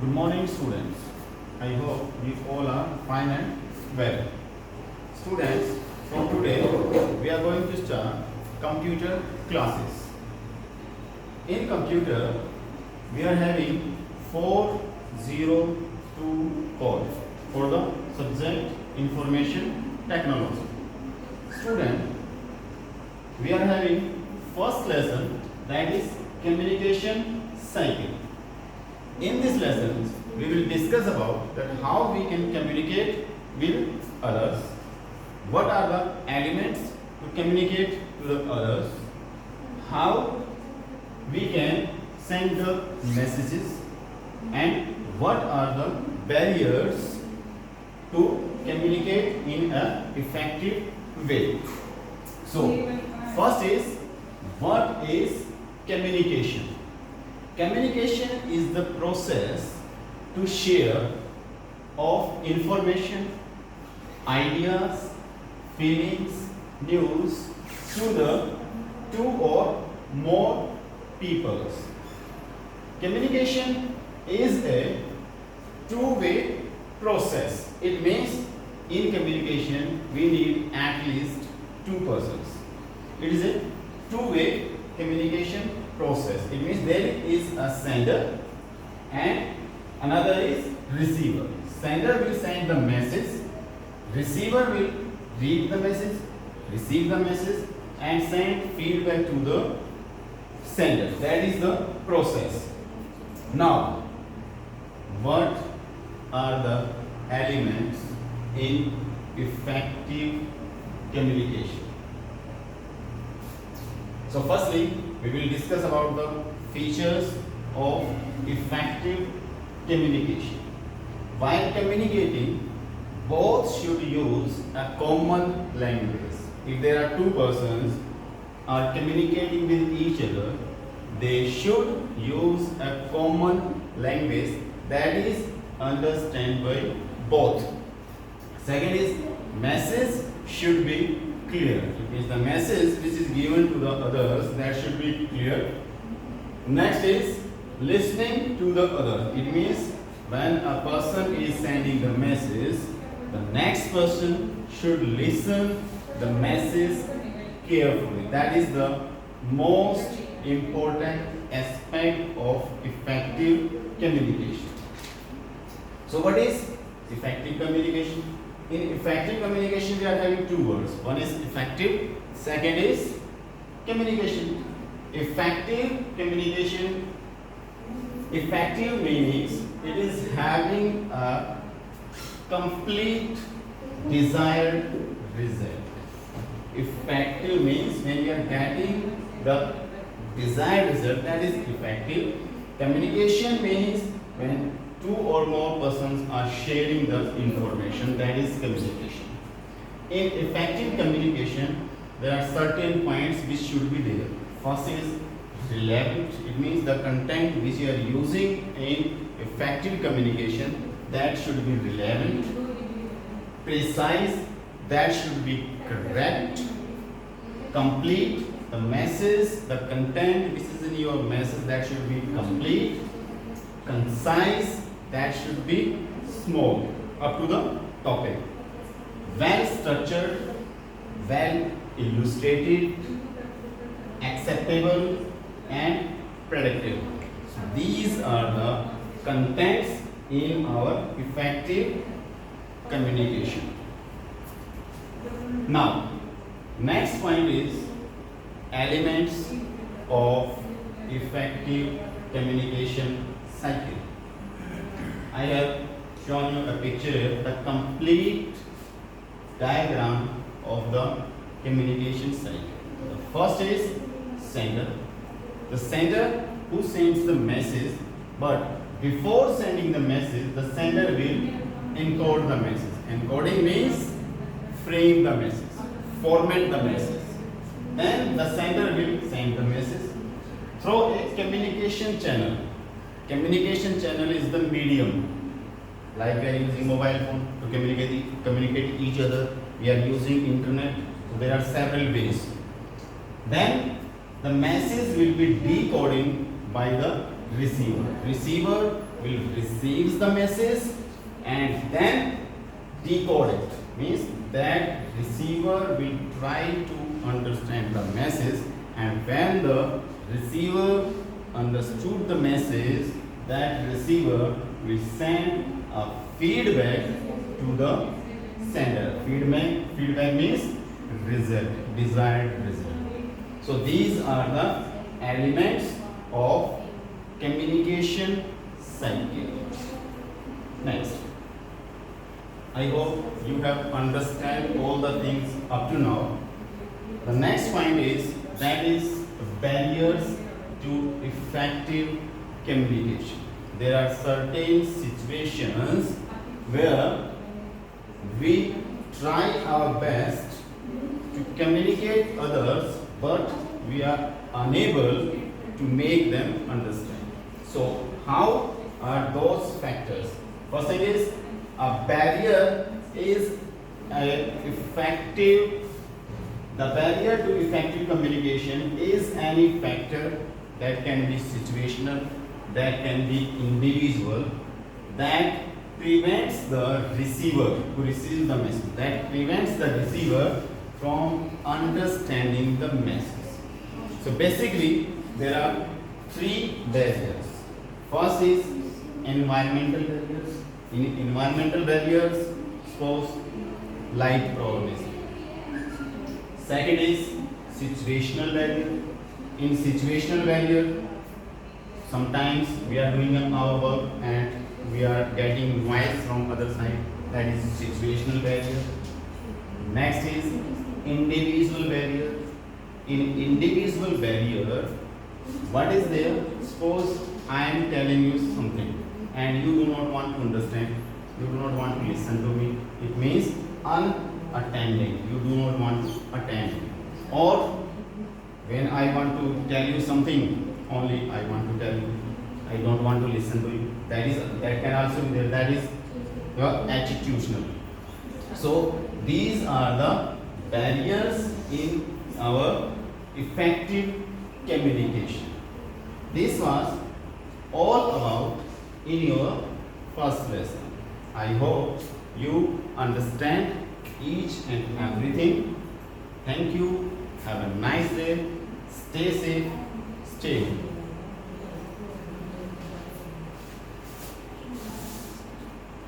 Good morning, students. I hope you all are fine and well. Students, from today we are going to start computer classes. In computer, we are having 402 code for the subject information technology. Student, we are having first lesson, that is communication cycle. In this lesson, we will discuss about that how we can communicate with others, what are the elements to communicate to the others, how we can send the messages, and what are the barriers to communicate in an effective way. So, first is, what is communication? Communication is the process to share of information, ideas, feelings, news to the two or more peoples. Communication is a two-way process. It means in communication we need at least two persons. It is a two-way communication process. It means there is a sender and another is receiver. Sender will send the message, receiver will read the message, receive the message and send feedback to the sender. That is the process. Now, what are the elements in effective communication? So firstly, we will discuss about the features of effective communication. While communicating, both should use a common language. If there are two persons are communicating with each other, they should use a common language that is understood by both. Second is, message should be clear. It means the message which is given to the others, that should be clear. Next is listening to the other. It means when a person is sending the message, the next person should listen the message carefully. That is the most important aspect of effective communication. So what is effective communication? In effective communication, we are having two words. One is effective, second is communication. Effective communication, effective means it is having a complete desired result. Effective means when you are getting the desired result, that is effective. Communication means when two or more persons are sharing the information, that is communication. In effective communication, there are certain points which should be there. First is relevant. It means the content which you are using in effective communication, that should be relevant. Precise, that should be correct. Complete, the message, the content which is in your message, that should be complete. Concise, that should be small, up to the topic. Well structured, well illustrated, acceptable and predictable. So these are the contents in our effective communication. Now, next point is elements of effective communication cycle. I have shown you a picture, the complete diagram of the communication cycle. The first is sender. The sender who sends the message, but before sending the message, the sender will encode the message. Encoding means frame the message, format the message. Then the sender will send the message through a communication channel. Communication channel is the medium. Like we are using mobile phone to communicate each other. We are using internet. So there are several ways. Then the message will be decoding by the receiver. Receiver will receive the message and then decode it. Means that receiver will try to understand the message, and when the receiver understood the message, that receiver will send a feedback to the sender. Feedback means result, desired result. So these are the elements of communication cycle. Next, I hope you have understand all the things up to now. The next point is that is barriers to effective communication. There are certain situations where we try our best to communicate others, but we are unable to make them understand. So how are those factors? First thing is a barrier is effective. The barrier to effective communication is any factor that can be situational, that can be individual, that prevents the receiver who receives the message, that prevents the receiver from understanding the message. So basically there are three barriers. First is environmental barriers. In environmental barriers, suppose light probability. Second is situational barrier. In situational barrier, sometimes we are doing our work and we are getting noise from other side. That is situational barrier. Next is individual barrier. In individual barrier, what is there? Suppose I am telling you something and you do not want to understand, you do not want to listen to me. It means unattending. You do not want to attend. Or when I want to tell you something, only I want to tell you. I don't want to listen to you. That can also be there. That is your attitudinal. So these are the barriers in our effective communication. This was all about in your first lesson. I hope you understand each and everything. Thank you. Have a nice day. Stay safe. Stay home.